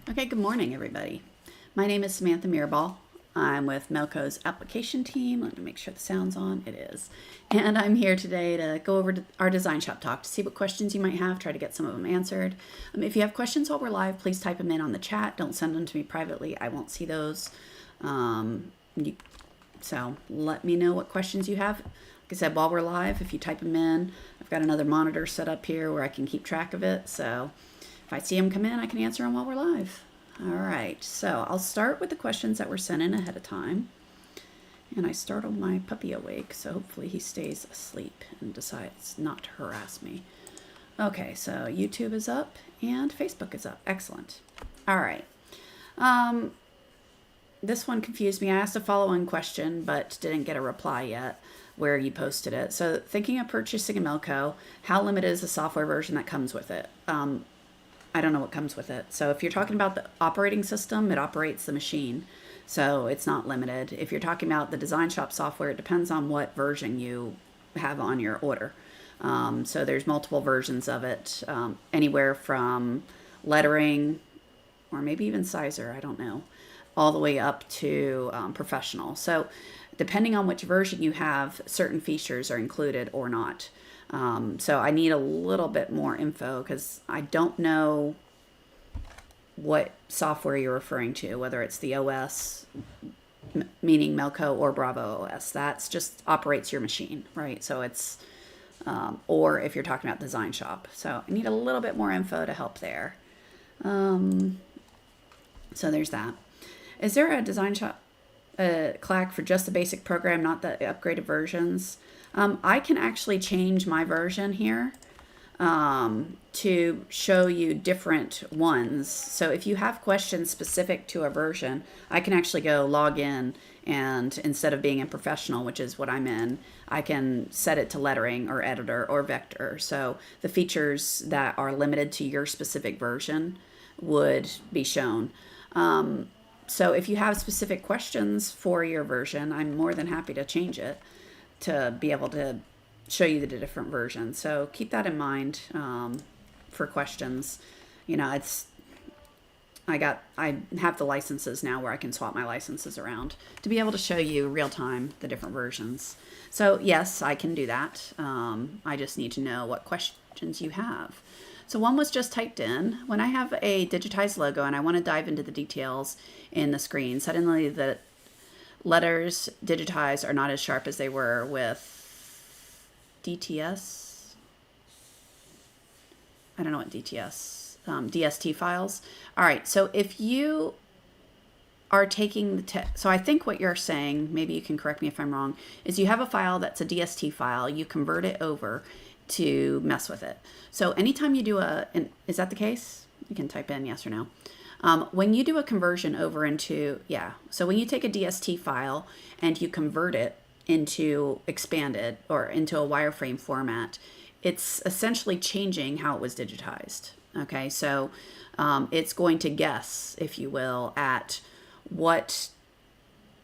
Okay, good morning, everybody. My name is Samantha Mirabal. I'm with Melco's application team. Let me make sure the sound's on. It is. And I'm here today to go over our design shop talk to see what questions you might have, try to get some of them answered. If you have questions while we're live, please type them in on the chat. Don't send them to me privately. I won't see those. So let me know what questions you have. Like I said, while we're live, if you type them in, I've got another monitor set up here where I can keep track of it. So if I see them come in, I can answer them while we're live. All right, so I'll start with the questions that were sent in ahead of time. And I startled my puppy awake, so hopefully he stays asleep and decides not to harass me. Okay, so YouTube is up and Facebook is up. Excellent. All right. This one confused me. I asked a follow-on question, but didn't get a reply yet where you posted it. So thinking of purchasing a Melco, how limited is the software version that comes with it? I don't know what comes with it. So if you're talking about the operating system, it operates the machine. So it's not limited. If you're talking about the DesignShop software, it depends on what version you have on your order. So there's multiple versions of it, anywhere from lettering or maybe even sizer, I don't know, all the way up to professional. So depending on which version you have, certain features are included or not. So I need a little bit more info because I don't know what software you're referring to, whether it's the OS, meaning Melco, or Bravo OS. That's just operates your machine, right? So it's, or if you're talking about DesignShop. So I need a little bit more info to help there. So there's that. Is there a DesignShop clack for just the basic program, not the upgraded versions? I can actually change my version here to show you different ones. So if you have questions specific to a version, I can actually go log in, and instead of being in professional, which is what I'm in, I can set it to lettering or editor or vector. So the features that are limited to your specific version would be shown. So if you have specific questions for your version, I'm more than happy to change it to be able to show you the different versions. So keep that in mind for questions. You know, I have the licenses now where I can swap my licenses around to be able to show you real time the different versions. So yes, I can do that. I just need to know what questions you have. So one was just typed in. When I have a digitized logo and I want to dive into the details in the screen, suddenly the letters digitized are not as sharp as they were with DTS. I don't know what DTS, DST files. All right, so if you are taking the so I think what you're saying, maybe you can correct me if I'm wrong, is you have a file that's a DST file, you convert it over to mess with it. So anytime you do is that the case? You can type in yes or no. When you do a conversion over into, so when you take a DST file and you convert it into expanded or into a wireframe format, it's essentially changing how it was digitized. Okay, so it's going to guess, if you will, at what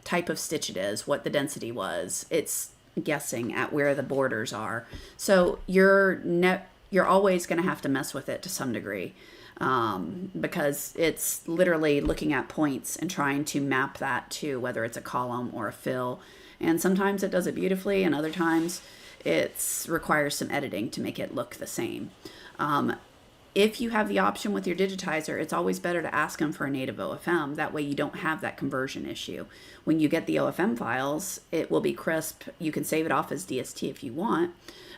type of stitch it is, what the density was. It's guessing at where the borders are. So you're always going to have to mess with it to some degree. Because it's literally looking at points and trying to map that to whether it's a column or a fill. And sometimes it does it beautifully, and other times it requires some editing to make it look the same. If you have the option with your digitizer, it's always better to ask them for a native OFM. That way you don't have that conversion issue. When you get the OFM files, it will be crisp. You can save it off as DST if you want.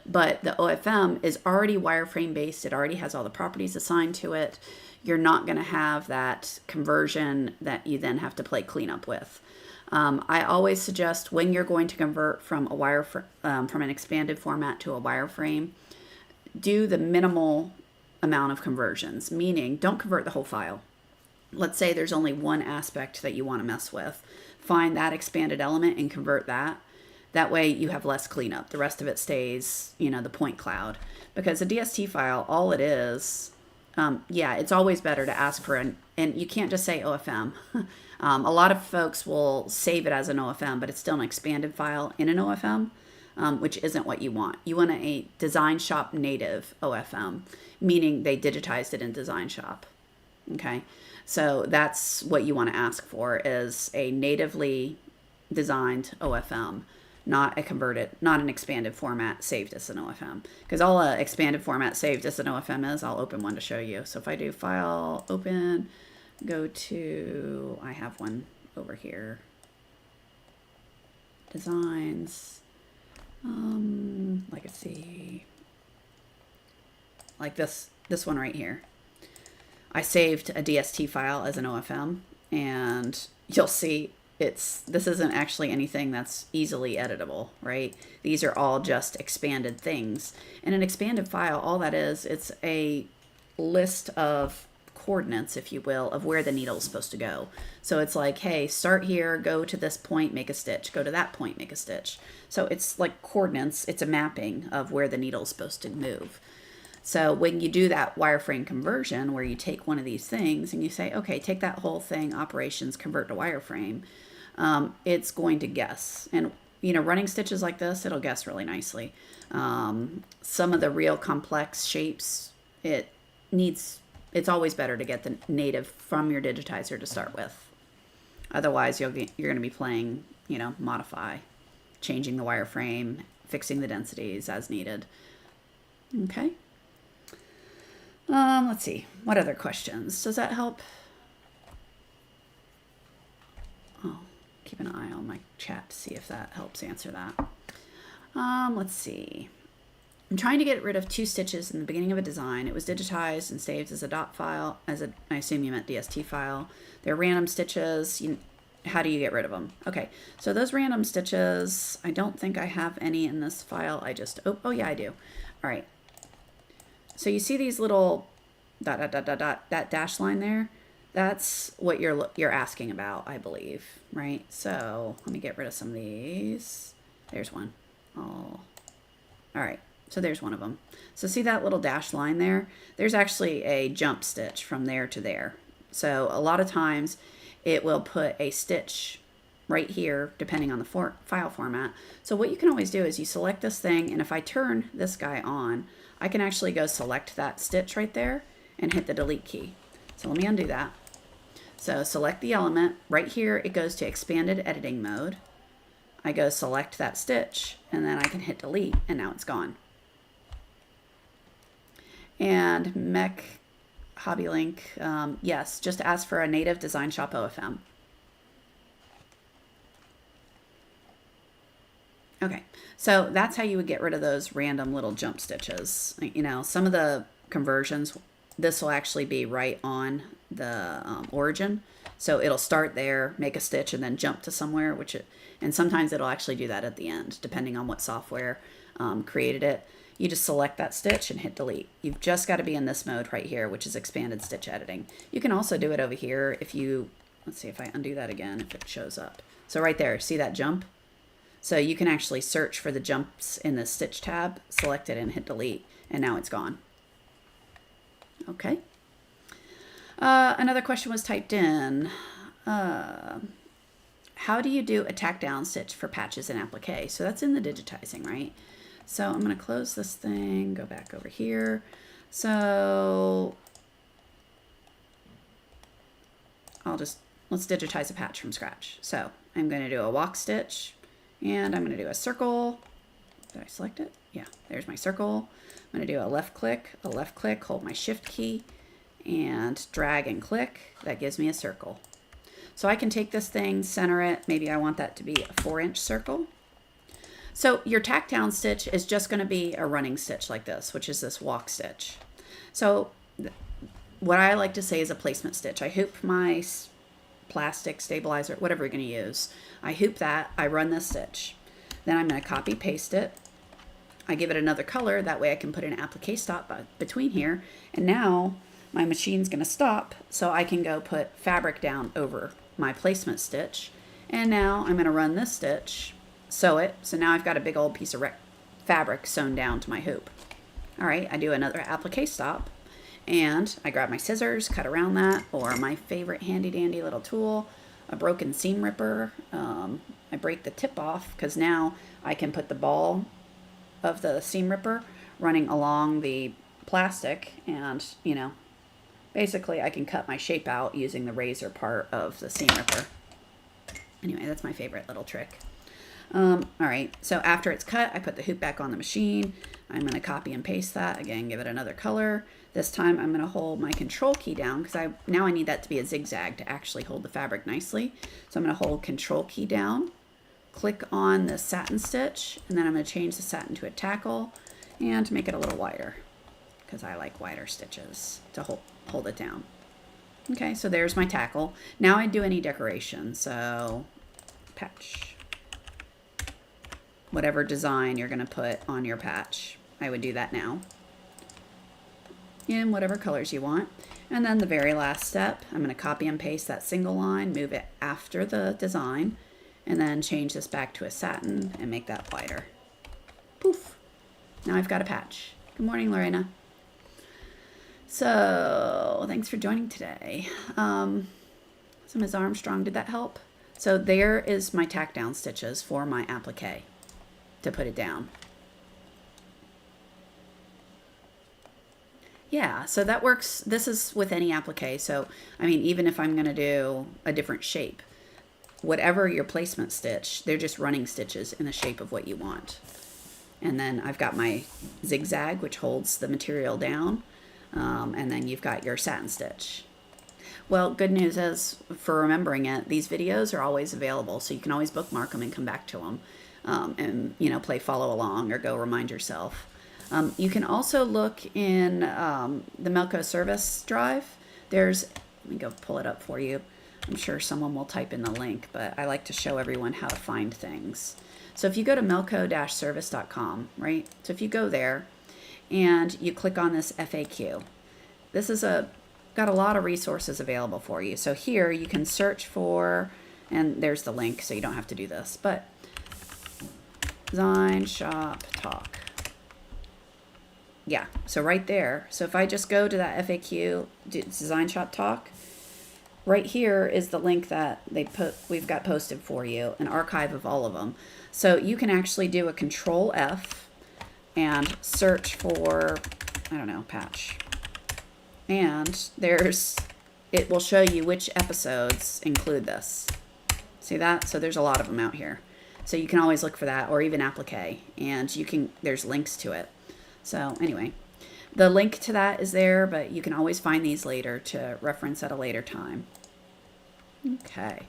But the OFM is already wireframe based. It already has all the properties assigned to it. You're not going to have that conversion that you then have to play cleanup with. I always suggest when you're going to convert from a from an expanded format to a wireframe, do the minimal amount of conversions, meaning don't convert the whole file. Let's say there's only one aspect that you want to mess with. Find that expanded element and convert that. That way you have less cleanup. The rest of it stays, the point cloud. Because a DST file, all it is, it's always better to ask for and you can't just say OFM. A lot of folks will save it as an OFM, but it's still an expanded file in an OFM. which isn't what you want. You want a DesignShop native OFM, meaning they digitized it in DesignShop. Okay, so that's what you want to ask for, is a natively designed OFM, not a converted, not an expanded format saved as an OFM. Because all a expanded format saved as an OFM is, I'll open one to show you. So if I do File, Open, go to, I have one over here, Designs, Legacy, like this one right here. I saved a DST file as an OFM, and you'll see this isn't actually anything that's easily editable, right? These are all just expanded things. And an expanded file, all that is, it's a list of coordinates, if you will, of where the needle is supposed to go. So it's like, hey, start here, go to this point, make a stitch, go to that point, make a stitch. So it's like coordinates, it's a mapping of where the needle is supposed to move. So when you do that wireframe conversion, where you take one of these things and you say, okay, take that whole thing, operations, convert to wireframe, it's going to guess. And, you know, running stitches like this, it'll guess really nicely. Some of the real complex shapes, it's always better to get the native from your digitizer to start with. Otherwise, you're going to be playing, you know, modify, changing the wireframe, fixing the densities as needed. Okay. Let's see. What other questions? Does that help? Oh, keep an eye on my chat to see if that helps answer that. Let's see. I'm trying to get rid of 2 stitches in the beginning of a design. It was digitized and saved as a dot file, I assume you meant DST file. They're random stitches. How do you get rid of them? Okay, so those random stitches, I don't think I have any in this file. Oh yeah, I do. All right. So you see these little that dash line there? That's what you're asking about, I believe, right? So let me get rid of some of these. There's one. Oh, all right. So there's one of them. So see that little dash line there? There's actually a jump stitch from there to there. So a lot of times it will put a stitch right here, depending on the file format. So what you can always do is you select this thing, and if I turn this guy on, I can actually go select that stitch right there and hit the delete key. So let me undo that. So select the element. Right here, it goes to expanded editing mode. I go select that stitch, and then I can hit delete, and now it's gone. And Mech Hobby Link, yes, just ask for a native DesignShop OFM. Okay, so that's how you would get rid of those random little jump stitches. You know, some of the conversions, this will actually be right on the origin. So it'll start there, make a stitch, and then jump to somewhere, and sometimes it'll actually do that at the end, depending on what software created it. You just select that stitch and hit delete. You've just got to be in this mode right here, which is expanded stitch editing. You can also do it over here if you, let's see if I undo that again, if it shows up. So right there, see that jump? So you can actually search for the jumps in the stitch tab, select it and hit delete, and now it's gone. Okay. Another question was typed in. How do you do a tack down stitch for patches in Appliqué? So that's in the digitizing, right? So I'm going to close this thing, go back over here. So let's digitize a patch from scratch. So I'm going to do a walk stitch, and I'm going to do a circle. Did I select it? Yeah, there's my circle. I'm going to do a left click, hold my shift key, and drag and click. That gives me a circle. So I can take this thing, center it. Maybe I want that to be a 4-inch circle. So your tack down stitch is just going to be a running stitch like this, which is this walk stitch. So what I like to say is a placement stitch. I hoop my plastic stabilizer, whatever you're going to use. I hoop that, I run this stitch. Then I'm going to copy paste it. I give it another color, that way I can put an applique stop between here. And now my machine's going to stop, so I can go put fabric down over my placement stitch. And now I'm going to run this stitch, sew it. So now I've got a big old piece of fabric sewn down to my hoop. All right, I do another applique stop, and I grab my scissors, cut around that, or my favorite handy dandy little tool, a broken seam ripper. I break the tip off because now I can put the ball of the seam ripper running along the plastic and, you know, Basically, I can cut my shape out using the razor part of the seam ripper. Anyway, that's my favorite little trick. All right, so after it's cut, I put the hoop back on the machine. I'm going to copy and paste that. Again, give it another color. This time I'm going to hold my control key down because now I need that to be a zigzag to actually hold the fabric nicely. So I'm going to hold control key down, click on the satin stitch, and then I'm going to change the satin to a tackle and make it a little wider because I like wider stitches to hold it down. Okay, so there's my tackle. Now I do any decoration. So patch. Whatever design you're going to put on your patch, I would do that now. In whatever colors you want. And then the very last step, I'm going to copy and paste that single line, move it after the design, and then change this back to a satin and make that wider. Poof. Now I've got a patch. Good morning, Lorena. So thanks for joining today. So Ms. Armstrong, did that help? So there is my tack down stitches for my applique to put it down. Yeah, so that works. This is with any applique. So, I mean, even if I'm going to do a different shape, whatever your placement stitch, they're just running stitches in the shape of what you want. And then I've got my zigzag, which holds the material down. And then you've got your satin stitch. Well, good news is, for remembering it, these videos are always available, so you can always bookmark them and come back to them, and, you know, play follow along or go remind yourself. You can also look in the Melco service drive. Let me go pull it up for you. I'm sure someone will type in the link, but I like to show everyone how to find things. So if you go to melco-service.com, right? So if you go there and you click on this FAQ, this is got a lot of resources available for you. So here you can search for, and there's the link, so you don't have to do this, but DesignShop Talk. Yeah, so right there. So if I just go to that FAQ, DesignShop Talk, right here is the link that we've got posted for you, an archive of all of them. So you can actually do a Control F and search for, I don't know, patch. And it will show you which episodes include this. See that? So there's a lot of them out here. So you can always look for that, or even applique, and there's links to it. So anyway, the link to that is there, but you can always find these later to reference at a later time. Okay,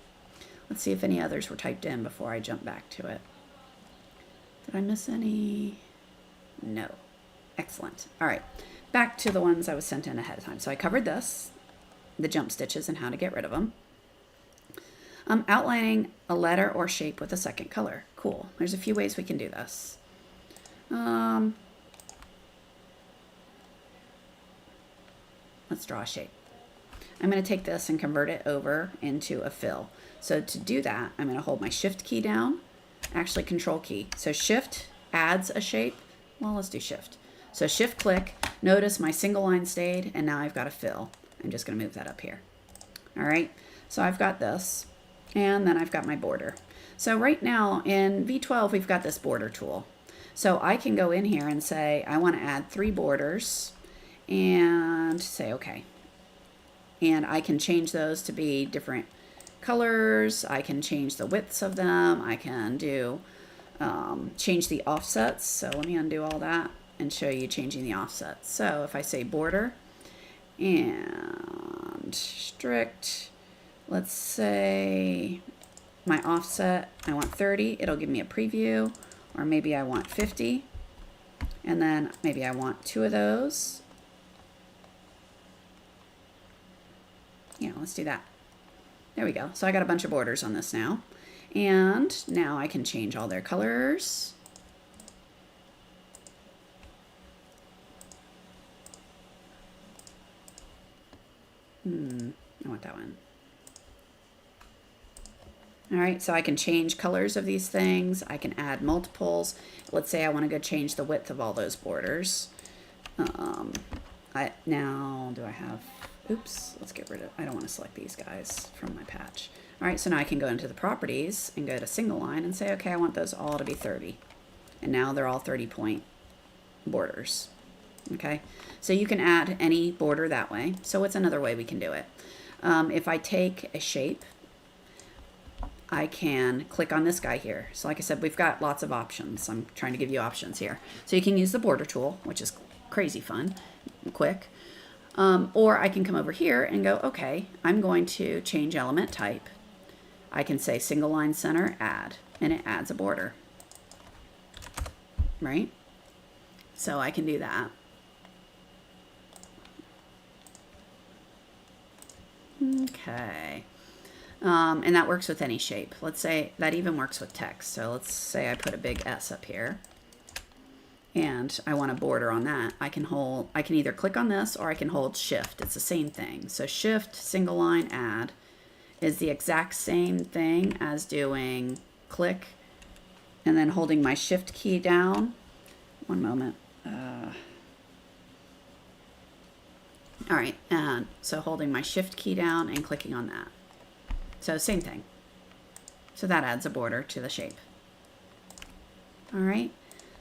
let's see if any others were typed in before I jump back to it. Did I miss any? No. Excellent. All right, back to the ones I was sent in ahead of time. So I covered this, the jump stitches and how to get rid of them. Outlining a letter or shape with a second color. Cool. There's a few ways we can do this. Let's draw a shape. I'm going to take this and convert it over into a fill. So to do that, I'm going to hold my shift key down, actually control key. So shift adds a shape. Well, let's do shift. So shift click, notice my single line stayed, and now I've got a fill. I'm just going to move that up here. All right, so I've got this, and then I've got my border. So right now in V12, we've got this border tool. So I can go in here and say, I want to add 3 borders, and say okay. And I can change those to be different colors. I can change the widths of them. I can do change the offsets. So let me undo all that and show you changing the offsets. So if I say border and strict, let's say my offset, I want 30, it'll give me a preview, or maybe I want 50, and then maybe I want 2 of those. Yeah, let's do that. There we go. So I got a bunch of borders on this now. And now I can change all their colors. I want that one. All right, so I can change colors of these things. I can add multiples. Let's say I want to go change the width of all those borders. Now, do I have... Oops, let's get rid of, I don't want to select these guys from my patch. All right, so now I can go into the properties and go to single line and say, okay, I want those all to be 30. And now they're all 30-point borders. Okay, so you can add any border that way. So what's another way we can do it? If I take a shape, I can click on this guy here. So like I said, we've got lots of options. I'm trying to give you options here. So you can use the border tool, which is crazy fun and quick. Or I can come over here and go, okay, I'm going to change element type. I can say single line center, add, and it adds a border, right? So I can do that. Okay. And that works with any shape. Let's say that even works with text. So let's say I put a big S up here and I want a border on that. I can either click on this or I can hold shift. It's the same thing. So shift, single line, add is the exact same thing as doing click and then holding my shift key down. One moment. All right, and so holding my shift key down and clicking on that. So same thing. So that adds a border to the shape. All right,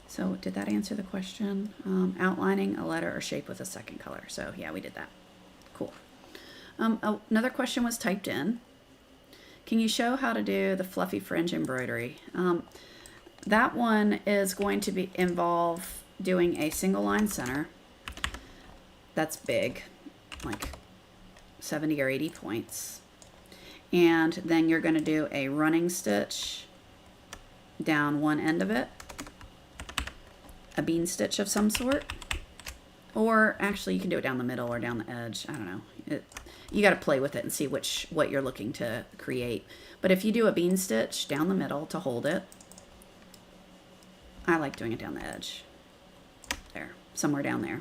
so did that answer the question? Outlining a letter or shape with a second color. So yeah, we did that. Cool. Another question was typed in. Can you show how to do the fluffy fringe embroidery? That one is going to involve doing a single line center. That's big, like 70 or 80 points. And then you're going to do a running stitch down one end of it, a bean stitch of some sort, or actually you can do it down the middle or down the edge. I don't know. You got to play with it and see what you're looking to create. But if you do a bean stitch down the middle to hold it, I like doing it down the edge. There, somewhere down there.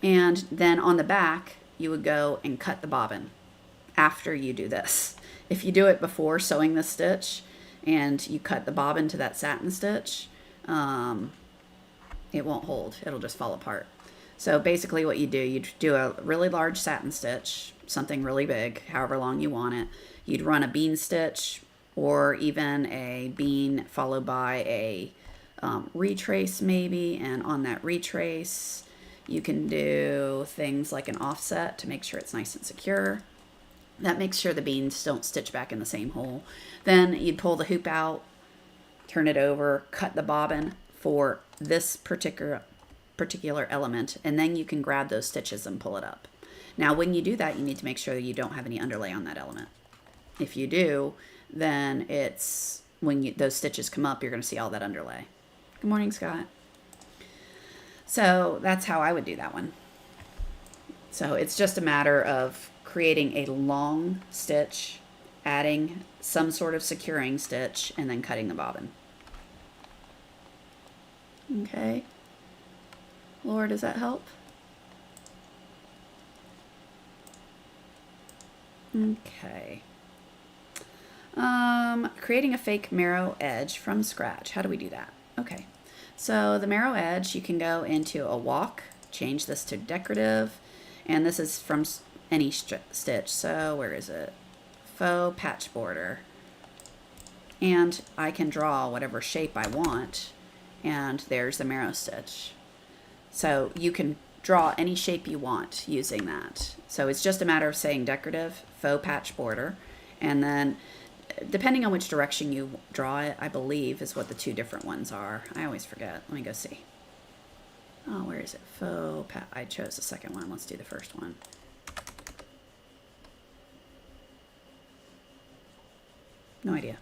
And then on the back, you would go and cut the bobbin after you do this. If you do it before sewing the stitch and you cut the bobbin to that satin stitch, it won't hold. It'll just fall apart. So basically what you do a really large satin stitch, something really big, however long you want it. You'd run a bean stitch or even a bean followed by a retrace maybe, and on that retrace you can do things like an offset to make sure it's nice and secure. That makes sure the beans don't stitch back in the same hole. Then you'd pull the hoop out, turn it over, cut the bobbin for this particular element, and then you can grab those stitches and pull it up. Now when you do that, you need to make sure that you don't have any underlay on that element. If you do, then it's when those stitches come up, you're going to see all that underlay. Good morning, Scott. So that's how I would do that one. So it's just a matter of creating a long stitch, adding some sort of securing stitch, and then cutting the bobbin. Okay. Laura, does that help? Okay. Creating a fake Merrow edge from scratch. How do we do that? Okay. So the Merrow edge, you can go into a walk, change this to decorative, and this is from any stitch. So where is it? Faux patch border. And I can draw whatever shape I want, and there's the Merrow stitch. So you can draw any shape you want using that. So it's just a matter of saying decorative, faux patch border, and then depending on which direction you draw it, I believe is what the two different ones are. I always forget. Let me go see. Oh, where is it? Faux patch. I chose the second one. Let's do the first one. No idea.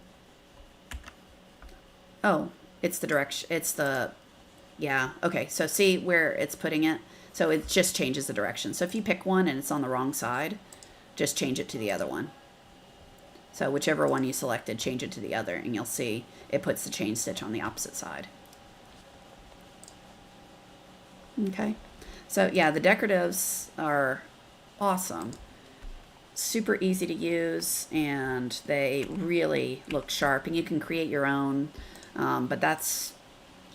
Oh, it's the direction. It's the, yeah. Okay. So see where it's putting it? So it just changes the direction. So if you pick one and it's on the wrong side, just change it to the other one. So whichever one you selected, change it to the other, and you'll see it puts the chain stitch on the opposite side. Okay. So yeah, the decoratives are awesome. Super easy to use, and they really look sharp, and you can create your own, but that's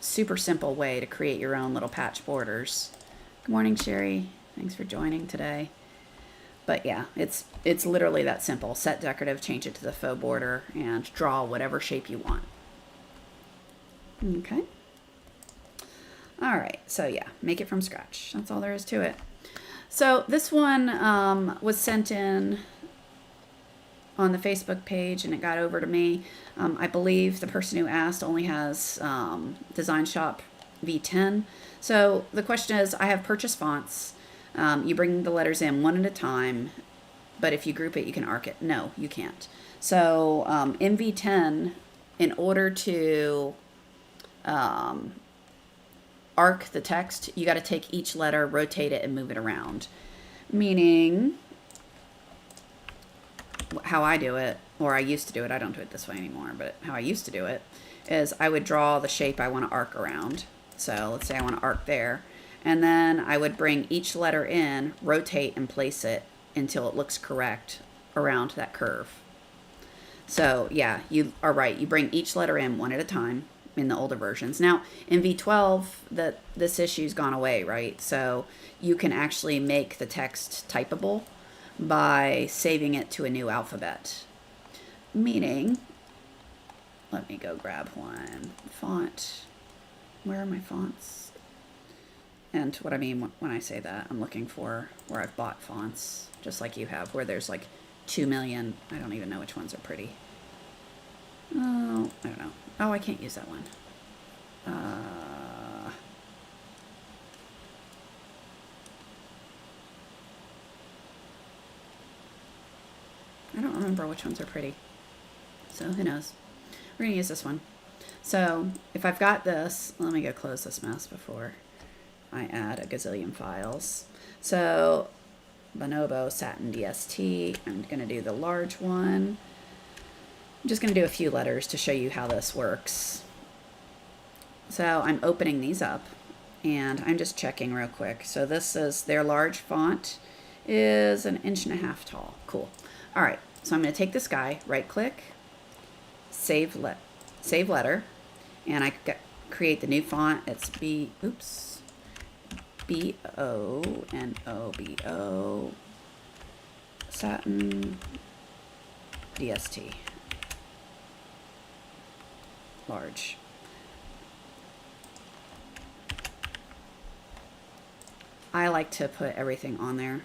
super simple way to create your own little patch borders. Good morning, Sherry. Thanks for joining today. But yeah, it's literally that simple. Set decorative, change it to the faux border, and draw whatever shape you want. Okay. All right, so yeah, make it from scratch. That's all there is to it. So this one was sent in on the Facebook page and it got over to me. I believe the person who asked only has DesignShop V10. So the question is, I have purchased fonts. You bring the letters in one at a time, but if you group it, you can arc it. No, you can't. So in V10, in order to arc the text, you got to take each letter, rotate it, and move it around. Meaning, how I do it, or I used to do it, I don't do it this way anymore, but how I used to do it is I would draw the shape I want to arc around. So let's say I want to arc there, and then I would bring each letter in, rotate, and place it until it looks correct around that curve. So yeah, you are right. You bring each letter in one at a time in the older versions. Now in V12, this issue's gone away, right? So you can actually make the text typable by saving it to a new alphabet. Meaning, let me go grab one. Font. Where are my fonts? And what I mean when I say that, I'm looking for where I've bought fonts, just like you have, where there's like 2 million. I don't even know which ones are pretty. Oh, I don't know. Oh, I can't use that one. I don't remember which ones are pretty. So who knows? We're going to use this one. So if I've got this, let me go close this mess before I add a gazillion files. So Bonobo Satin DST. I'm going to do the large one. I'm just going to do a few letters to show you how this works. So I'm opening these up and I'm just checking real quick. So this is their large font is 1.5 inches tall. Cool. All right. So I'm going to take this guy, right click, save letter, and I create the new font. It's B-O-N-O-B-O Satin DST. Large. I like to put everything on there.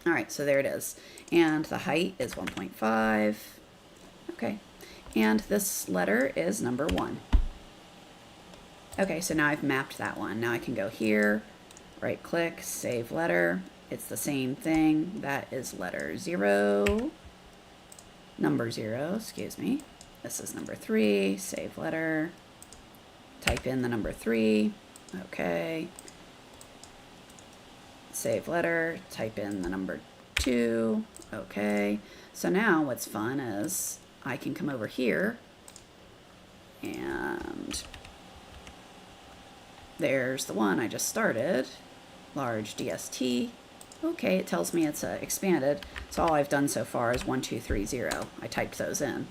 All right, so there it is. And the height is 1.5. Okay. And this letter is number 1. Okay, so now I've mapped that one. Now I can go here, right click, save letter. It's the same thing. That is letter 0. Number 0, excuse me. This is number 3, save letter. Type in the number 3. Okay. Save letter, type in the number 2. Okay. So now what's fun is I can come over here and there's the one I just started. Large DST. Okay, it tells me it's expanded. So all I've done so far is 1, 2, 3, 0. I typed those in.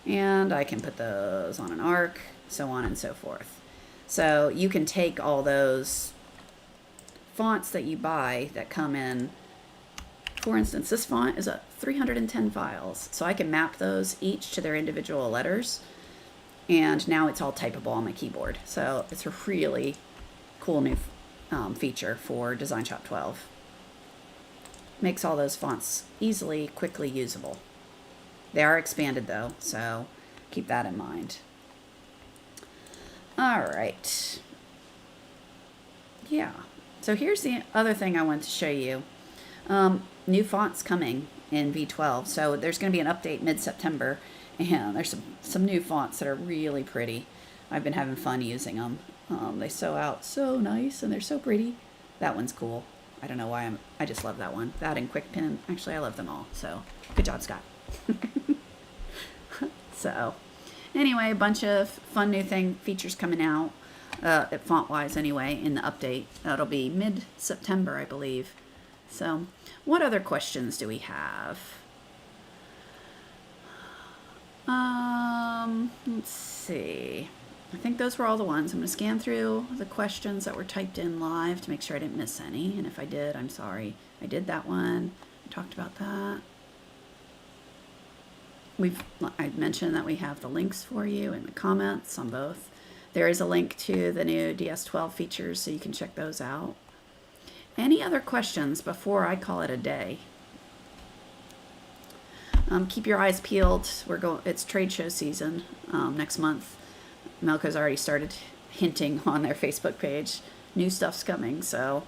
And I can put those on an arc, so on and so forth. So you can take all those fonts that you buy that come in. For instance, this font is 310 files. So I can map those each to their individual letters. And now it's all typable on my keyboard. So it's a really cool new feature for DesignShop 12. Makes all those fonts easily, quickly usable. They are expanded though, so keep that in mind. All right. Yeah. So here's the other thing I wanted to show you. New fonts coming in V12. So there's going to be an update mid-September, and there's some new fonts that are really pretty. I've been having fun using them. They sew out so nice, and they're so pretty. That one's cool. I don't know why I just love that one. That and Quick Pen. Actually, I love them all. So good job, Scott. So anyway, a bunch of fun new features coming out, font-wise anyway, in the update. That'll be mid-September, I believe. So what other questions do we have? Let's see. I think those were all the ones. I'm going to scan through the questions that were typed in live to make sure I didn't miss any. And if I did, I'm sorry. I did that one. I talked about that. I mentioned that we have the links for you in the comments on both There is a link to the new DS12 features, so you can check those out. Any other questions before I call it a day? Keep your eyes peeled. It's trade show season next month. Melco's already started hinting on their Facebook page. New stuff's coming, so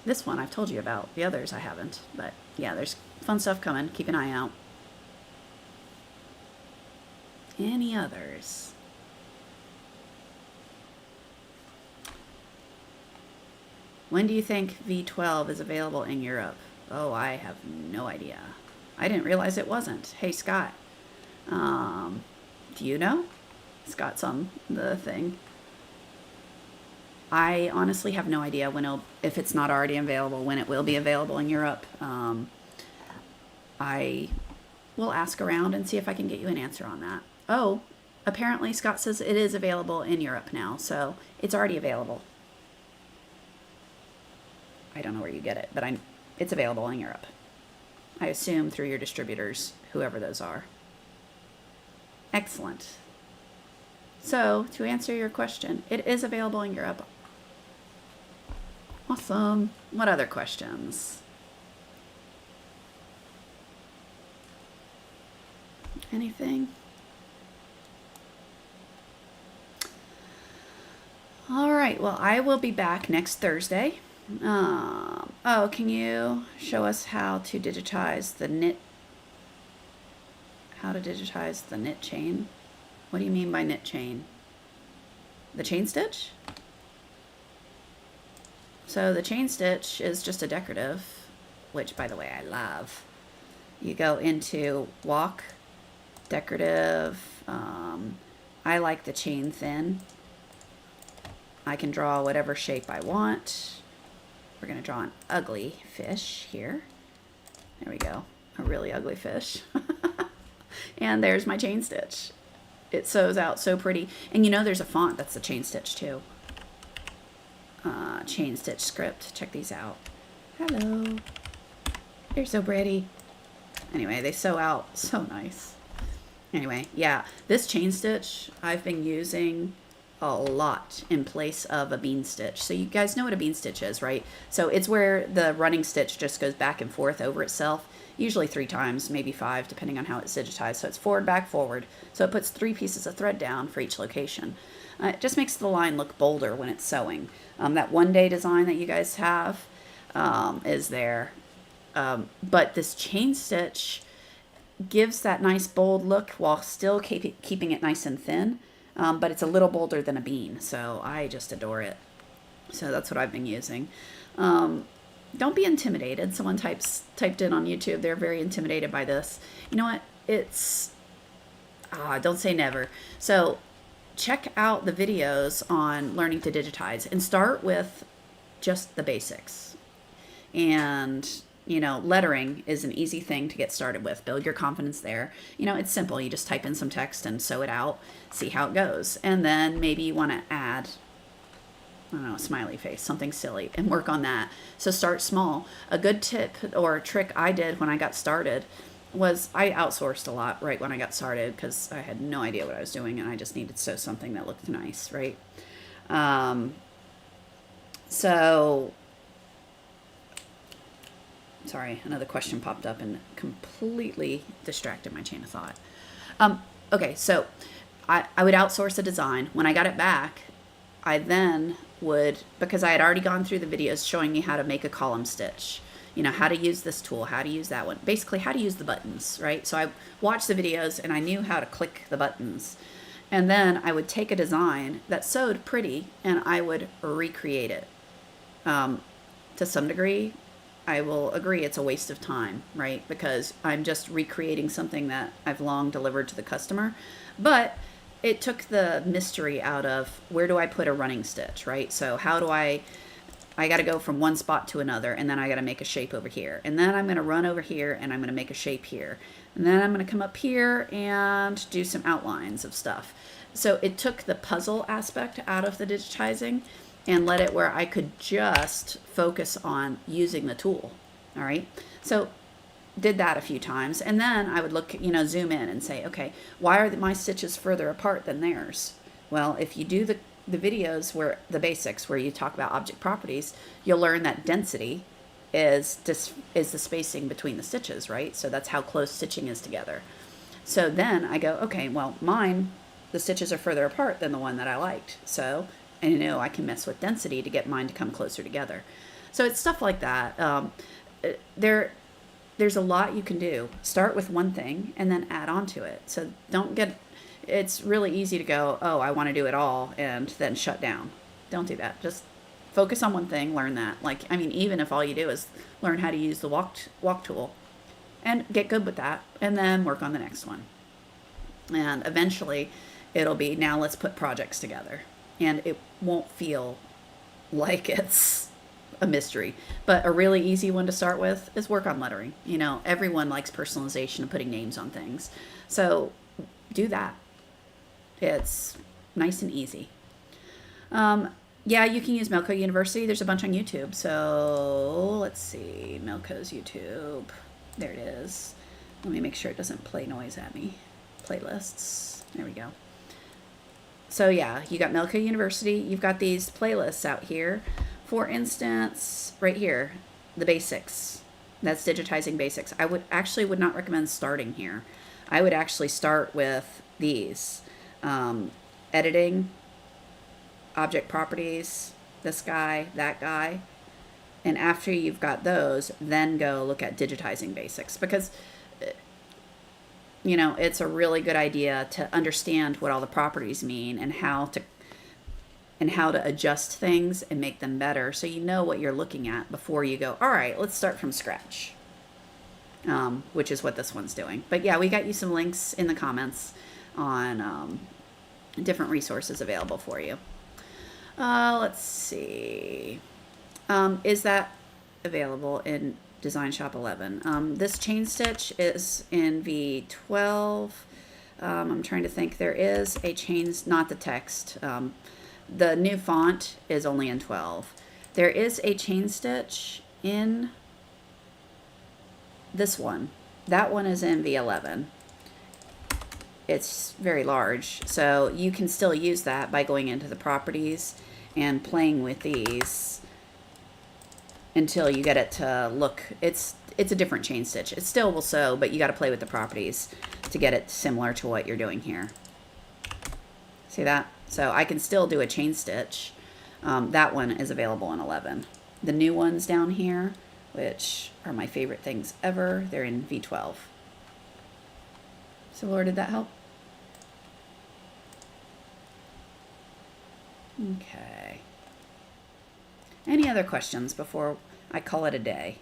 this one I've told you about. The others I haven't, but yeah, there's fun stuff coming. Keep an eye out. Any others? When do you think V12 is available in Europe? Oh, I have no idea. I didn't realize it wasn't. Hey, Scott. Do you know? Scott's on the thing. I honestly have no idea if it's not already available, when it will be available in Europe. I will ask around and see if I can get you an answer on that. Oh, apparently Scott says it is available in Europe now, so it's already available. I don't know where you get it, but it's available in Europe. I assume through your distributors, whoever those are. Excellent. So, to answer your question, it is available in Europe. Awesome. What other questions? Anything? All right. Well, I will be back next Thursday. Oh, can you show us how to digitize the knit? How to digitize the knit chain? What do you mean by knit chain? The chain stitch? So the chain stitch is just a decorative, which by the way, I love. You go into walk, decorative. I like the chain thin. I can draw whatever shape I want. We're going to draw an ugly fish here. There we go. A really ugly fish. And there's my chain stitch. It sews out so pretty. And you know there's a font that's the chain stitch too. Chain stitch script. Check these out. Hello. They're so pretty. Anyway, they sew out so nice. Anyway, yeah. This chain stitch I've been using a lot in place of a bean stitch. So you guys know what a bean stitch is, right? So it's where the running stitch just goes back and forth over itself, usually 3 times, maybe 5, depending on how it's digitized. So it's forward, back, forward. So it puts 3 pieces of thread down for each location. It just makes the line look bolder when it's sewing. That one-day design that you guys have is there. But this chain stitch gives that nice bold look while still keeping it nice and thin. But it's a little bolder than a bean, so I just adore it. So that's what I've been using. Don't be intimidated. Someone typed in on YouTube, they're very intimidated by this. You know what? Don't say never. So check out the videos on learning to digitize and start with just the basics. And you know, lettering is an easy thing to get started with. Build your confidence there. You know, it's simple. You just type in some text and sew it out, see how it goes. And then maybe you want to add, I don't know, a smiley face, something silly, and work on that. So start small. A good tip or trick I did when I got started was I outsourced a lot right when I got started because I had no idea what I was doing and I just needed to sew something that looked nice, right? Sorry, another question popped up and completely distracted my chain of thought. Okay, so I would outsource a design. When I got it back, I then would, because I had already gone through the videos showing me how to make a column stitch, you know, how to use this tool, how to use that one, basically how to use the buttons, right? So I watched the videos and I knew how to click the buttons. And then I would take a design that sewed pretty and I would recreate it. To some degree, I will agree it's a waste of time, right? Because I'm just recreating something that I've long delivered to the customer. But it took the mystery out of where do I put a running stitch, right? So how do I got to go from one spot to another, and then I got to make a shape over here. And then I'm going to run over here, and I'm going to make a shape here. And then I'm going to come up here and do some outlines of stuff. So it took the puzzle aspect out of the digitizing and let it where I could just focus on using the tool. All right. So did that a few times. And then I would look, you know, zoom in and say, okay, why are my stitches further apart than theirs? Well, if you do the videos where the basics where you talk about object properties, you'll learn that density is the spacing between the stitches, right? So that's how close stitching is together. So then I go, okay, well, mine, the stitches are further apart than the one that I liked. So I know I can mess with density to get mine to come closer together. So it's stuff like that. There's a lot you can do. Start with one thing and then add on to it. So it's really easy to go, oh, I want to do it all, and then shut down. Don't do that. Just focus on one thing, learn that. Even if all you do is learn how to use the walk tool and get good with that, and then work on the next one. And eventually it'll be, now let's put projects together. And it won't feel like it's a mystery. But a really easy one to start with is work on lettering. Everyone likes personalization and putting names on things. So do that. It's nice and easy. Yeah, you can use Melco University. There's a bunch on YouTube. So let's see, Melco's YouTube. There it is. Let me make sure it doesn't play noise at me. Playlists. There we go. So yeah, you got Melco University. You've got these playlists out here. For instance, right here, the basics. That's digitizing basics. I would not recommend starting here. I would actually start with these. Editing, object properties, this guy, that guy. And after you've got those, then go look at digitizing basics, because it's a really good idea to understand what all the properties mean and how to adjust things and make them better, so you know what you're looking at before you go, all right, let's start from scratch, which is what this one's doing. But yeah, we got you some links in the comments on different resources available for you. Let's see. Is that available in DesignShop 11? This chain stitch is in V12. I'm trying to think. There is a chain, not the text. The new font is only in 12. There is a chain stitch in this one. That one is in V11. It's very large, so you can still use that by going into the properties and playing with these until you get it to look, it's a different chain stitch. It still will sew, but you got to play with the properties to get it similar to what you're doing here. See that? So I can still do a chain stitch. That one is available in 11. The new ones down here, which are my favorite things ever, they're in V12. So Laura, did that help? Okay. Any other questions before I call it a day?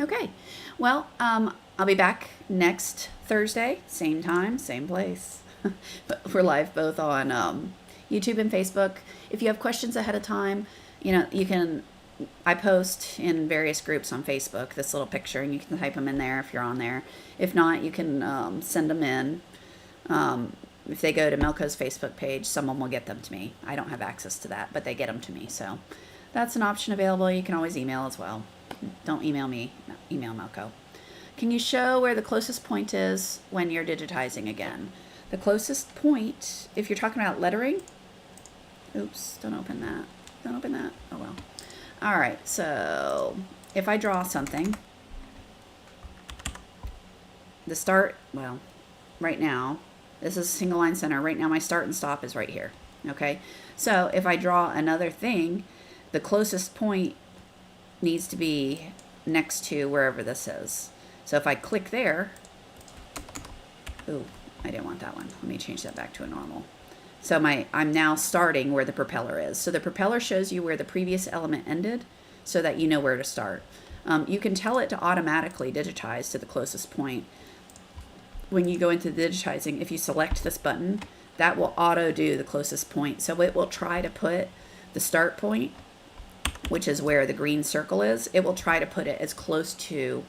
Okay. Well, I'll be back next Thursday, same time, same place. But we're live both on YouTube and Facebook. If you have questions ahead of time, you can, I post in various groups on Facebook this little picture, and you can type them in there if you're on there. If not, you can send them in. If they go to Melco's Facebook page, someone will get them to me. I don't have access to that, but they get them to me. So that's an option available. You can always email as well. Don't email me, email Melco. Can you show where the closest point is when you're digitizing again? The closest point, if you're talking about lettering, oops, don't open that. Don't open that. Oh well. All right, so if I draw something, the start, well, right now, this is single line center. Right now my start and stop is right here. Okay, so if I draw another thing, the closest point needs to be next to wherever this is. So if I click there, ooh, I didn't want that one. Let me change that back to a normal. So I'm now starting where the propeller is. So the propeller shows you where the previous element ended so that you know where to start. You can tell it to automatically digitize to the closest point. When you go into digitizing, if you select this button, that will auto do the closest point. So it will try to put the start point, which is where the green circle is, it will try to put it as close to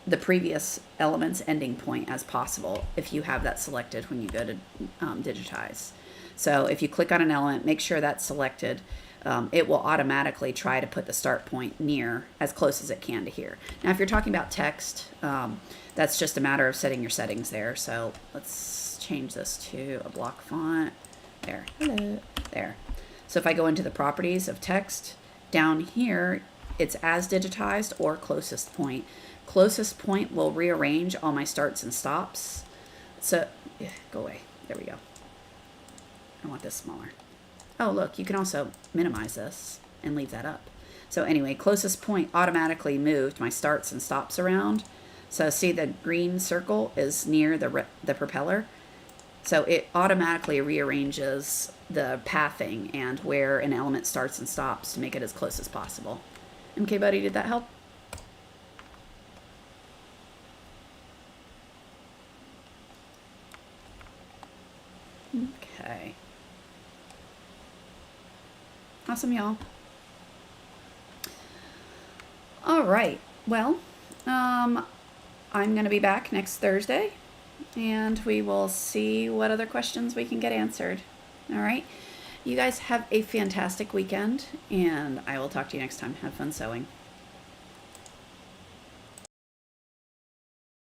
the previous element's ending point as possible if you have that selected when you go to digitize. So if you click on an element, make sure that's selected. it will automatically try to put the start point near, as close as it can to here. Now, if you're talking about text, that's just a matter of setting your settings there. So let's change this to a block font. There, hello, there. So if I go into the properties of text, down here, it's as digitized or closest point. Closest point will rearrange all my starts and stops. So, yeah, go away. There we go. I want this smaller. Oh, look, you can also minimize this and leave that up. So anyway, closest point automatically moved my starts and stops around. So see the green circle is near the propeller. So it automatically rearranges the pathing and where an element starts and stops to make it as close as possible. MK Buddy, did that help? Okay. Awesome, y'all. All right. Well, I'm going to be back next Thursday, and we will see what other questions we can get answered. All right. You guys have a fantastic weekend, and I will talk to you next time. Have fun sewing.